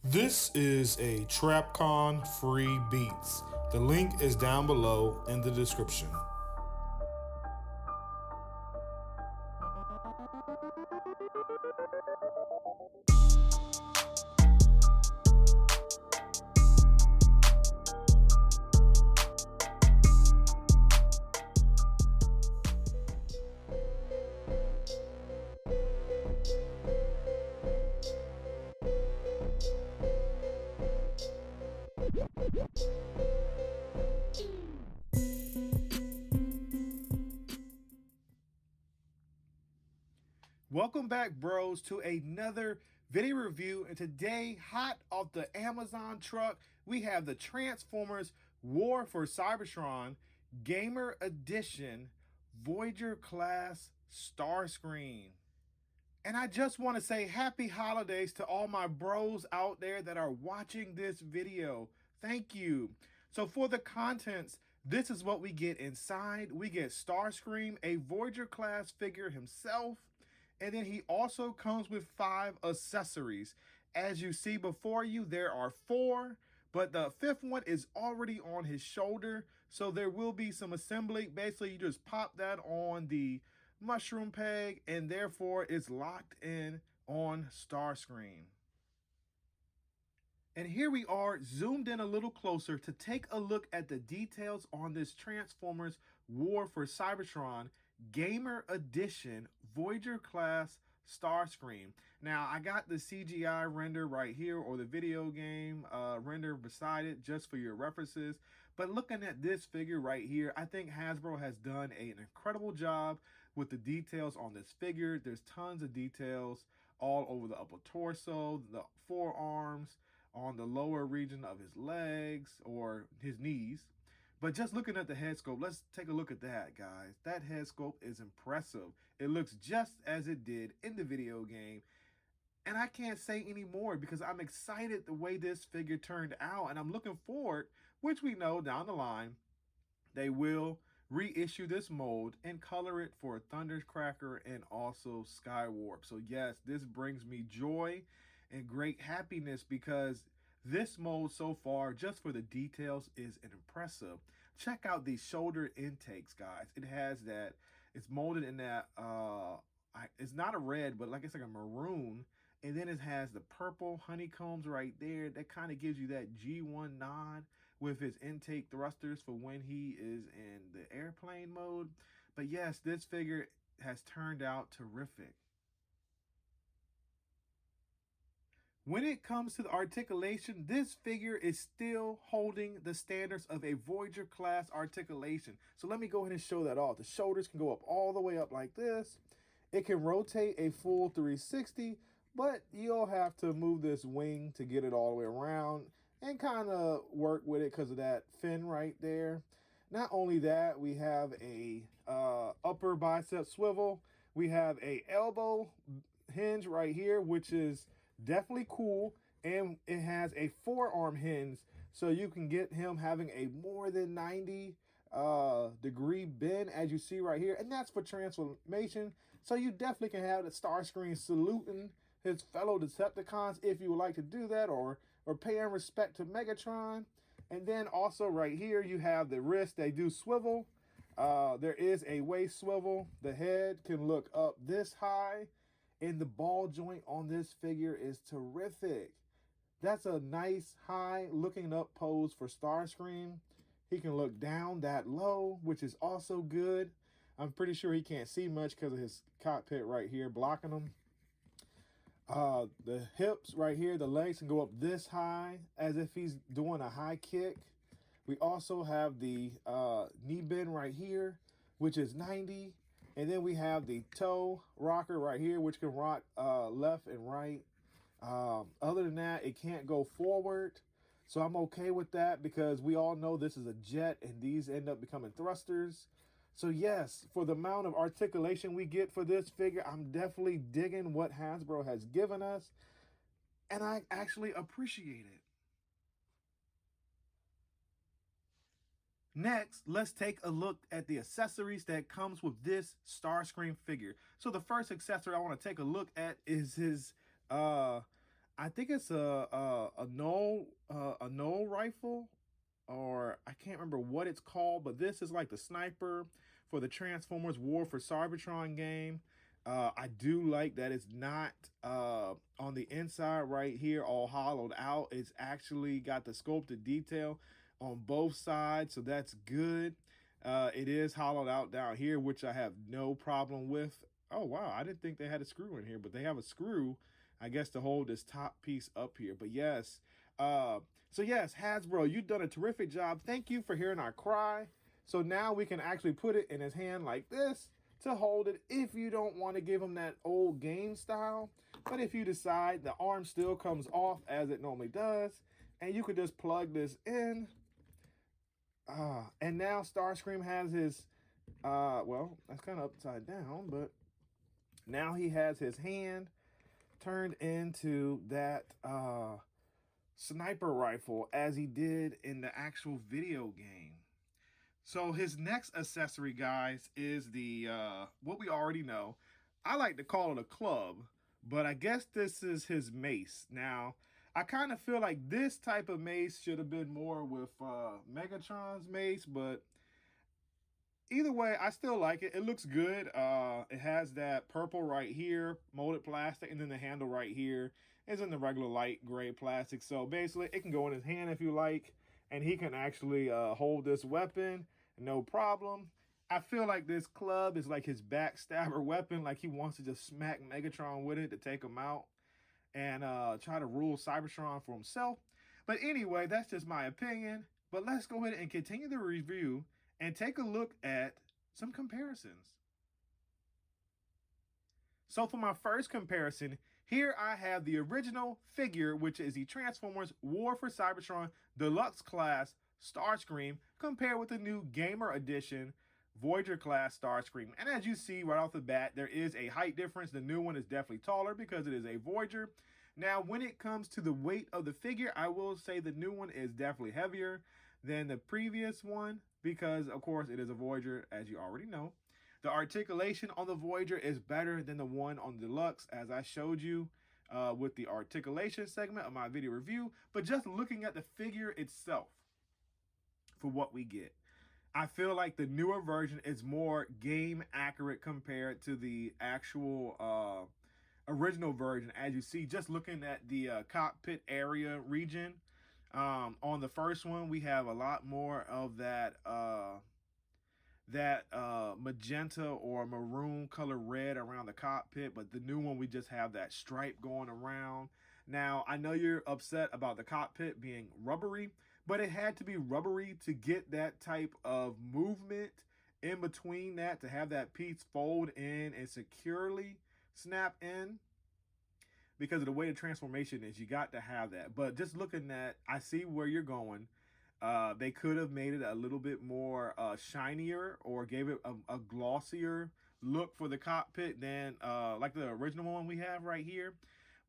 This is a TrapCon free beats. The link is down below in the description. Welcome back, bros, to another video review. And today, hot off the Amazon truck, we have the Transformers War for Cybertron Gamer Edition Voyager class Starscream. And I just want to say happy holidays to all my bros out there that are watching this video. Thank you. So for the contents, this is what we get inside. We get Starscream, a Voyager class figure himself. And then he also comes with 5 accessories. As you see before you, there are 4, but the 5th one is already on his shoulder. So there will be some assembly. Basically, you just pop that on the mushroom peg, and therefore it's locked in on Starscream. And here we are, zoomed in a little closer to take a look at the details on this Transformers War for Cybertron Gamer Edition Voyager class Starscream. Now, I got the CGI render right here, or the video game render beside it, just for your references. But looking at this figure right here, I think Hasbro has done an incredible job with the details on this figure. There's tons of details all over the upper torso, the forearms, on the lower region of his legs or his knees. But just looking at the head sculpt, let's take a look at that, guys. That head sculpt is impressive. It looks just as it did in the video game. And I can't say any more because I'm excited the way this figure turned out. And I'm looking forward, which we know down the line, they will reissue this mold and color it for Thundercracker and also Skywarp. So yes, this brings me joy and great happiness because this mold so far, just for the details, is impressive. Check out these shoulder intakes, guys. It has that, it's molded in that, it's not a red, but like it's like a maroon. And then it has the purple honeycombs right there. That kind of gives you that G1 nod with his intake thrusters for when he is in the airplane mode. But yes, this figure has turned out terrific. When it comes to the articulation, this figure is still holding the standards of a Voyager class articulation. So let me go ahead and show that off. The shoulders can go up all the way up like this. It can rotate a full 360, but you'll have to move this wing to get it all the way around and kind of work with it because of that fin right there. Not only that, we have a upper bicep swivel. We have a elbow hinge right here, which is definitely cool, and it has a forearm hinge, so you can get him having a more than 90 degree bend, as you see right here, and that's for transformation. So you definitely can have the Starscream saluting his fellow Decepticons if you would like to do that, or paying respect to Megatron. And then also right here you have the wrist. They do swivel. There is a waist swivel. The head can look up this high. And the ball joint on this figure is terrific. That's a nice high looking up pose for Starscream. He can look down that low, which is also good. I'm pretty sure he can't see much because of his cockpit right here blocking him. The hips right here, the legs can go up this high as if he's doing a high kick. We also have the knee bend right here, which is 90. And then we have the toe rocker right here, which can rock left and right. Other than that, it can't go forward. So I'm okay with that because we all know this is a jet and these end up becoming thrusters. So yes, for the amount of articulation we get for this figure, I'm definitely digging what Hasbro has given us. And I actually appreciate it. Next, let's take a look at the accessories that comes with this Starscream figure. So the first accessory I want to take a look at is his I think it's a null rifle, or I can't remember what it's called, but this is like the sniper for the Transformers War for Cybertron game. I do like that it's not on the inside right here all hollowed out. It's actually got the sculpted detail on both sides, so that's good. It is hollowed out down here, which I have no problem with. Oh wow, I didn't think they had a screw in here, but they have a screw, I guess, to hold this top piece up here. But yes, so yes, Hasbro, you've done a terrific job. Thank you for hearing our cry. So now we can actually put it in his hand like this to hold it if you don't want to give him that old game style. But if you decide, the arm still comes off as it normally does, and you could just plug this in. And now Starscream has his, well, that's kind of upside down, but now he has his hand turned into that sniper rifle as he did in the actual video game. So his next accessory, guys, is the what we already know. I like to call it a club, but I guess this is his mace. Now, I kind of feel like this type of mace should have been more with Megatron's mace, but either way, I still like it. It looks good. It has that purple right here, molded plastic, and then the handle right here is in the regular light gray plastic. So basically, it can go in his hand if you like, and he can actually hold this weapon, no problem. I feel like this club is like his backstabber weapon, like he wants to just smack Megatron with it to take him out and try to rule Cybertron for himself. But anyway, that's just my opinion. But let's go ahead and continue the review and take a look at some comparisons. So for my first comparison, here I have the original figure, which is the Transformers War for Cybertron Deluxe Class Starscream, compared with the new Gamer Edition Voyager class Starscream. And as you see right off the bat, there is a height difference. The new one is definitely taller because it is a Voyager. Now, when it comes to the weight of the figure, I will say the new one is definitely heavier than the previous one because, of course, it is a Voyager, as you already know. The articulation on the Voyager is better than the one on the Deluxe, as I showed you with the articulation segment of my video review. But just looking at the figure itself for what we get, I feel like the newer version is more game accurate compared to the actual original version. As you see, just looking at the cockpit area region, on the first one, we have a lot more of that magenta or maroon color red around the cockpit, but the new one, we just have that stripe going around. Now, I know you're upset about the cockpit being rubbery, but it had to be rubbery to get that type of movement in between that, to have that piece fold in and securely snap in. Because of the way the transformation is, you got to have that. But just looking at, I see where you're going. They could have made it a little bit more shinier or gave it a glossier look for the cockpit than like the original one we have right here.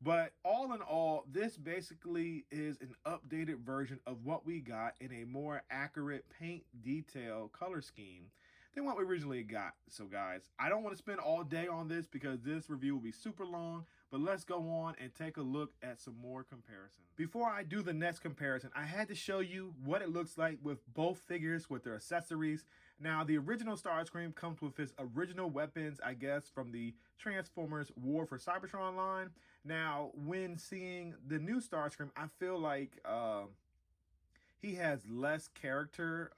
But all in all, this basically is an updated version of what we got in a more accurate paint detail color scheme than what we originally got. So guys, I don't want to spend all day on this because this review will be super long, but let's go on and take a look at some more comparisons. Before I do the next comparison, I had to show you what it looks like with both figures with their accessories. Now, the original Starscream comes with his original weapons, I guess, from the Transformers War for Cybertron line. Now, when seeing the new Starscream, I feel like he has less character,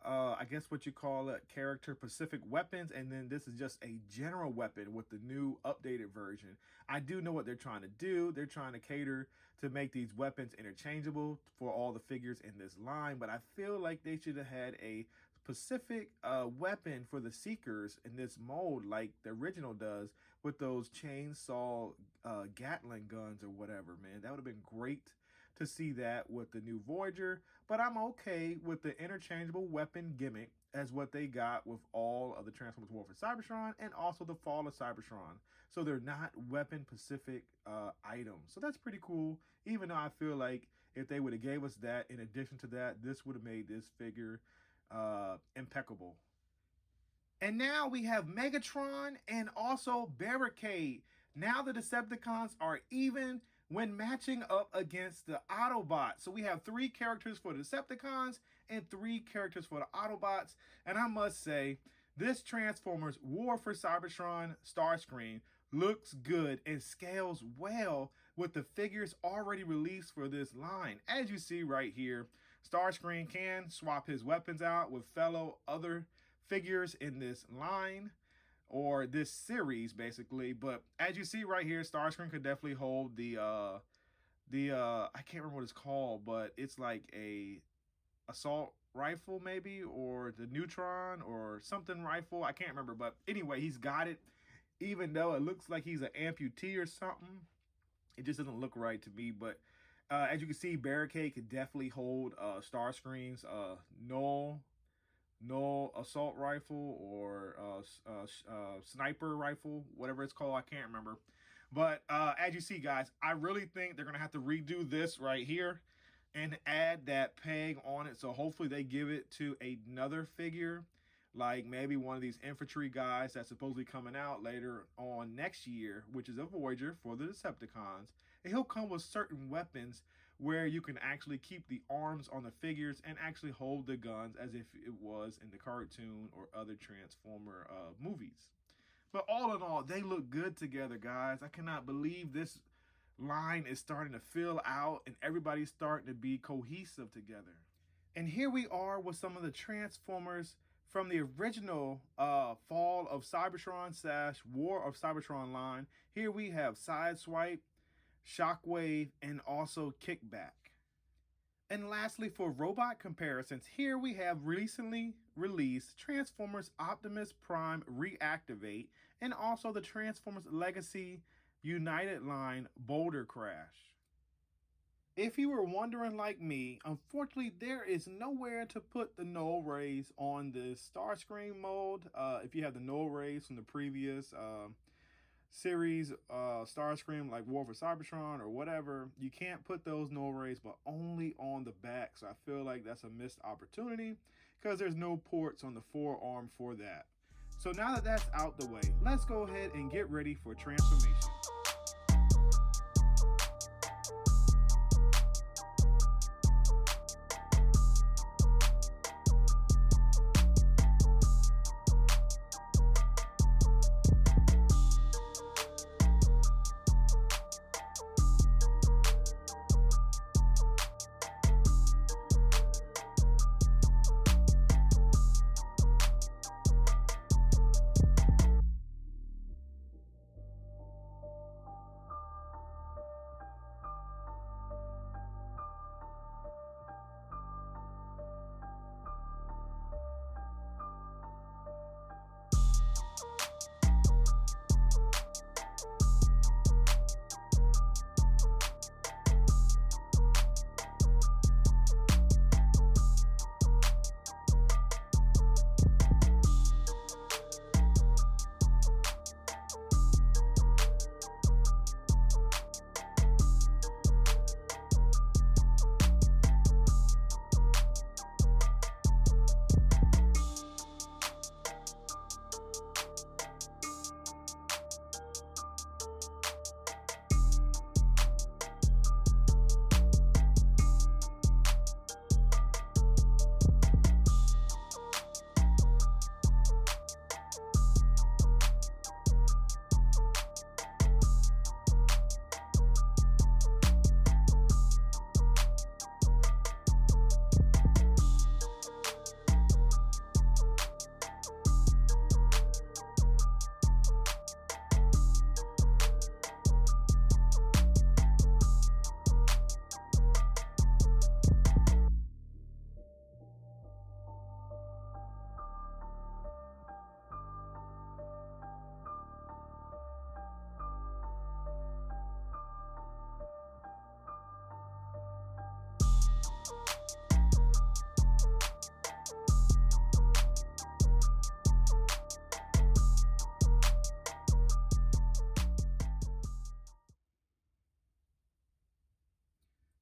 I guess what you call it, character specific weapons, and then this is just a general weapon with the new updated version. I do know what they're trying to do. They're trying to cater to make these weapons interchangeable for all the figures in this line, but I feel like they should have had a specific weapon for the Seekers in this mold like the original does with those chainsaw Gatling guns or whatever, man. That would have been great to see that with the new Voyager, but I'm okay with the interchangeable weapon gimmick as what they got with all of the Transformers War for Cybertron and also the Fall of Cybertron. So they're not weapon-specific items. So that's pretty cool, even though I feel like if they would have gave us that in addition to that, this would have made this figure impeccable. And now we have Megatron and also Barricade. Now the Decepticons are even when matching up against the Autobots. So we have 3 characters for the Decepticons and 3 characters for the Autobots. And I must say, this Transformers War for Cybertron Starscream looks good and scales well with the figures already released for this line. As you see right here, Starscream can swap his weapons out with fellow other figures in this line, or this series basically. But as you see right here, Starscream could definitely hold the I can't remember what it's called, but it's like a assault rifle maybe, or the neutron or something rifle. I can't remember, but anyway, he's got it. Even though it looks like he's an amputee or something, it just doesn't look right to me. But as you can see, Barricade could definitely hold Starscream's null assault rifle, or sniper rifle, whatever it's called. I can't remember. But as you see, guys, I really think they're going to have to redo this right here and add that peg on it. So hopefully they give it to another figure, like maybe one of these infantry guys that's supposedly coming out later on next year, which is a Voyager for the Decepticons. And he'll come with certain weapons where you can actually keep the arms on the figures and actually hold the guns as if it was in the cartoon or other Transformer movies. But all in all, they look good together, guys. I cannot believe this line is starting to fill out and everybody's starting to be cohesive together. And here we are with some of the Transformers from the original Fall of Cybertron / War of Cybertron line. Here we have Sideswipe, Shockwave, and also Kickback. And lastly, for robot comparisons, here we have recently released Transformers Optimus Prime Reactivate, and also the Transformers Legacy United line Boulder Crash. If you were wondering like me, unfortunately there is nowhere to put the null rays on this Starscream mold. If you have the null rays from the previous series, Starscream, like War for Cybertron or whatever, you can't put those null rays, but only on the back. So I feel like that's a missed opportunity because there's no ports on the forearm for that. So now that that's out the way, let's go ahead and get ready for transformation.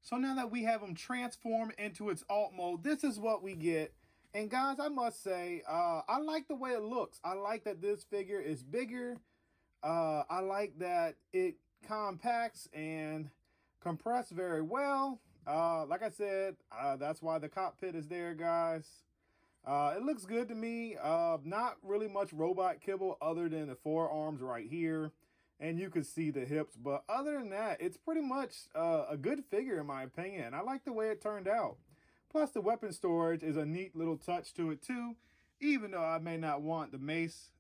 So now that we have them transformed into its alt mode, this is what we get. And guys, I must say, I like the way it looks. I like that this figure is bigger. I like that it compacts, and compressed very well. Like I said, that's why the cockpit is there, guys. It looks good to me. Not really much robot kibble other than the forearms right here. And you can see the hips. But other than that, it's pretty much a good figure in my opinion. I like the way it turned out. Plus the weapon storage is a neat little touch to it too. Even though I may not want the mace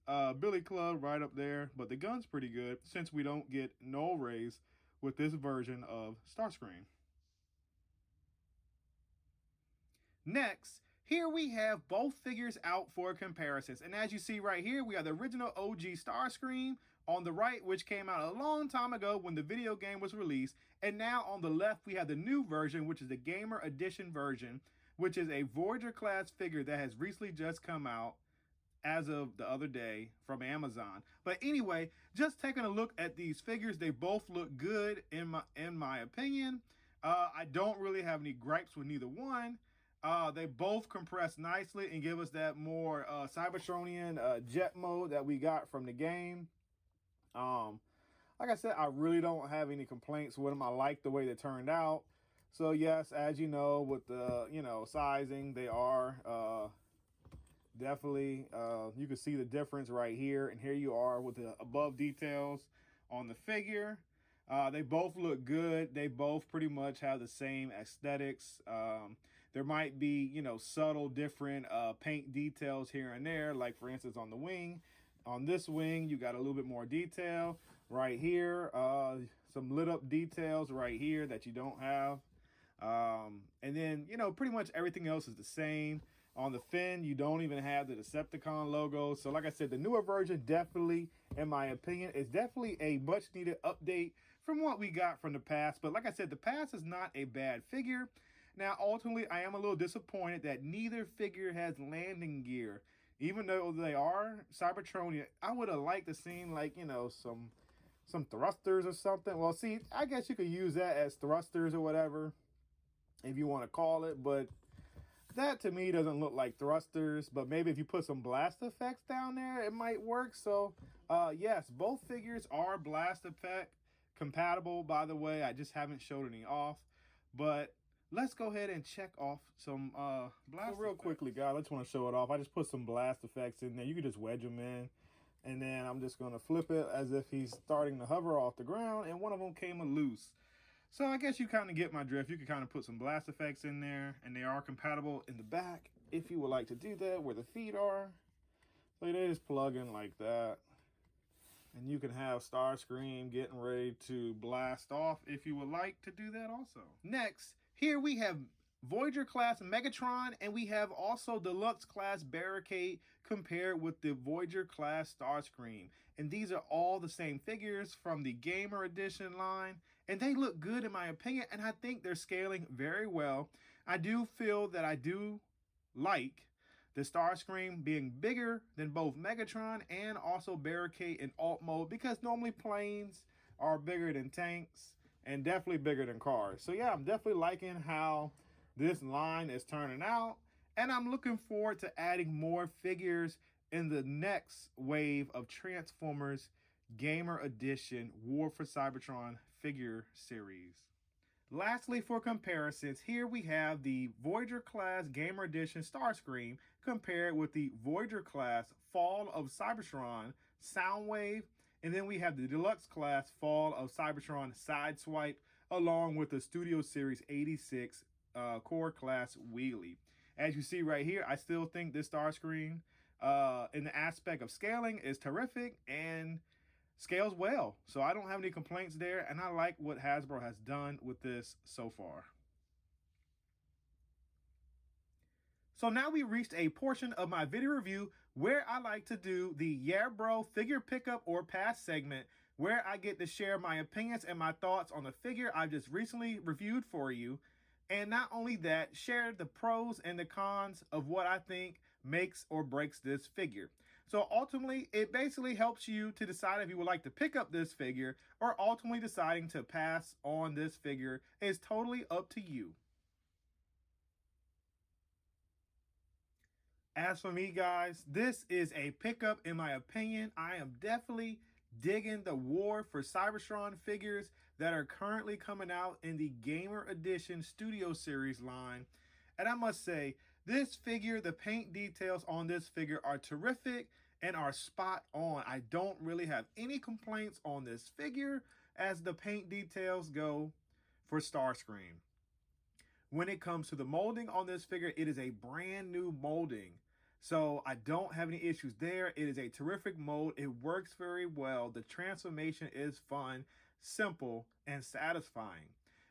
billy club right up there. But the gun's pretty good since we don't get null rays with this version of Starscream. Next, here we have both figures out for comparisons. And as you see right here, we have the original OG Starscream on the right, which came out a long time ago when the video game was released. And now on the left, we have the new version, which is the Gamer Edition version, which is a Voyager class figure that has recently just come out as of the other day from Amazon. But anyway, just taking a look at these figures, they both look good in my opinion. I don't really have any gripes with neither one. They both compress nicely and give us that more Cybertronian jet mode that we got from the game. Like I said, I really don't have any complaints with them. I like the way they turned out. So yes, as you know, with the sizing, they are definitely you can see the difference right here, and here you are with the above details on the figure. They both look good. They both pretty much have the same aesthetics. There might be, subtle different paint details here and there. Like for instance, on the wing, on this wing, you got a little bit more detail right here. Some lit up details right here that you don't have. And then, pretty much everything else is the same. On the fin, you don't even have the Decepticon logo. So like I said, the newer version definitely, in my opinion, is definitely a much needed update from what we got from the past. But like I said, the past is not a bad figure. Now, ultimately, I am a little disappointed that neither figure has landing gear. Even though they are Cybertronian, I would have liked to see like, some thrusters or something. Well, see, I guess you could use that as thrusters or whatever, if you want to call it. But that to me doesn't look like thrusters, but maybe if you put some blast effects down there, it might work. So yes, both figures are blast effect compatible, by the way. I just haven't showed any off, but let's go ahead and check off some blast. So real quickly, guys, I just want to show it off. I just put some blast effects in there. You can just wedge them in, and then I'm just going to flip it as if he's starting to hover off the ground, and one of them came loose. So I guess you kind of get my drift. You can kind of put some blast effects in there, and they are compatible in the back if you would like to do that, where the feet are. So they just plug in like that. And you can have Starscream getting ready to blast off if you would like to do that also. Next, here we have Voyager class Megatron, and we have also Deluxe class Barricade compared with the Voyager class Starscream. And these are all the same figures from the Gamer Edition line, and they look good in my opinion, and I think they're scaling very well. I do feel that I do like the Starscream being bigger than both Megatron and also Barricade in alt mode, because normally planes are bigger than tanks and definitely bigger than cars. So yeah, I'm definitely liking how this line is turning out, and I'm looking forward to adding more figures in the next wave of Transformers Gamer Edition War for Cybertron figure series. Lastly, for comparisons, here we have the Voyager class Gamer Edition Starscream compared with the Voyager class Fall of Cybertron Soundwave, and then we have the Deluxe class Fall of Cybertron Sideswipe, along with the Studio Series 86 core class Wheelie. As you see right here, I still think this Starscream in the aspect of scaling is terrific and scales well. So I don't have any complaints there, and I like what Hasbro has done with this so far. So now we reached a portion of my video review where I like to do the Yeah Bro figure pickup or pass segment, where I get to share my opinions and my thoughts on the figure I've just recently reviewed for you. And not only that, share the pros and the cons of what I think makes or breaks this figure. So ultimately, it basically helps you to decide if you would like to pick up this figure, or ultimately deciding to pass on this figure is totally up to you. As for me, guys, this is a pickup in my opinion. I am definitely Digging the war for Cybertron figures that are currently coming out in the Gamer Edition Studio Series line. And I must say, this figure, the paint details on this figure are terrific and are spot on. I don't really have any complaints on this figure as the paint details go for Starscream. When it comes to the molding on this figure, it is a brand new molding. So I don't have any issues there. It is a terrific mold. It works very well. The transformation is fun, simple, and satisfying.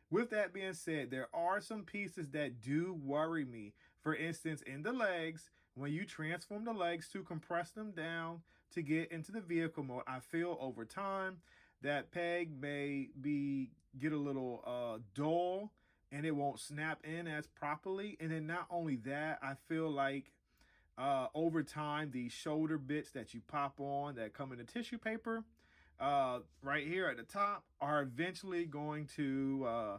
With that being said, there are some pieces that do worry me. For instance, in the legs, when you transform the legs to compress them down to get into the vehicle mode, I feel over time that peg may get a little dull and it won't snap in as properly. And then not only that, I feel like over time, the shoulder bits that you pop on that come in the tissue paper right here at the top are eventually going to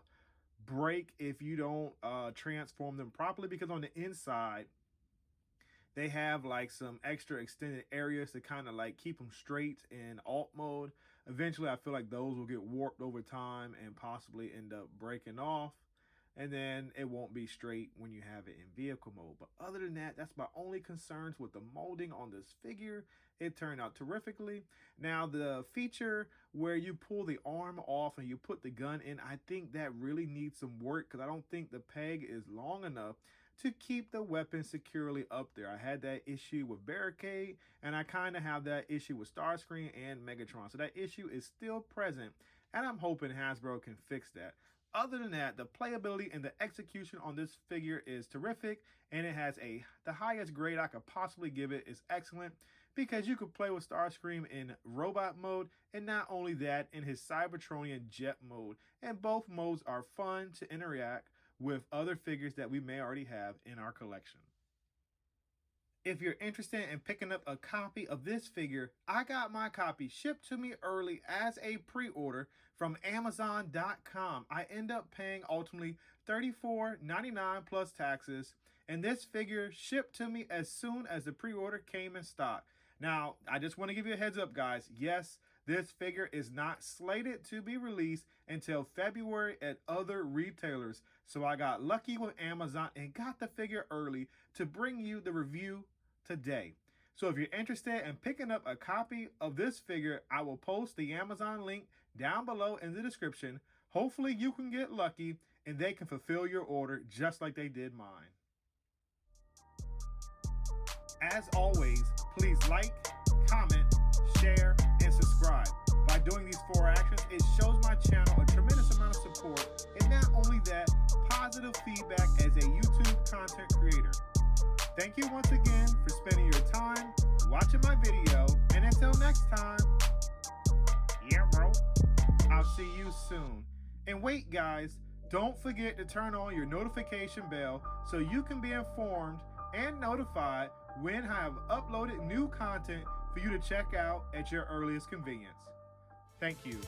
break if you don't transform them properly, because on the inside they have like some extra extended areas to kind of like keep them straight in alt mode. Eventually I feel like those will get warped over time and possibly end up breaking off, and then it won't be straight when you have it in vehicle mode. But other than that, that's my only concerns with the molding on this figure. It turned out terrifically. Now, the feature where you pull the arm off and you put the gun in, I think that really needs some work, because I don't think the peg is long enough to keep the weapon securely up there. I had that issue with Barricade, and I kind of have that issue with Starscream and Megatron. So that issue is still present, and I'm hoping Hasbro can fix that. Other than that, the playability and the execution on this figure is terrific, and it has the highest grade I could possibly give it is excellent, because you could play with Starscream in robot mode, and not only that, in his Cybertronian jet mode. And both modes are fun to interact with other figures that we may already have in our collection. If you're interested in picking up a copy of this figure, I got my copy shipped to me early as a pre-order from Amazon.com. I end up paying ultimately $34.99 plus taxes, and this figure shipped to me as soon as the pre-order came in stock. Now, I just want to give you a heads up, guys. Yes, this figure is not slated to be released until February at other retailers. So I got lucky with Amazon and got the figure early to bring you the review today. So if you're interested in picking up a copy of this figure, I will post the Amazon link down below in the description. Hopefully you can get lucky and they can fulfill your order just like they did mine. As always, please like, comment, share, and subscribe. By doing these 4 actions, it shows my channel a tremendous amount of support, and not only that, positive feedback as a YouTube content creator. Thank you once again for spending your time watching my video, and until next time, yeah bro, I'll see you soon. And wait guys, don't forget to turn on your notification bell so you can be informed and notified when I have uploaded new content for you to check out at your earliest convenience. Thank you.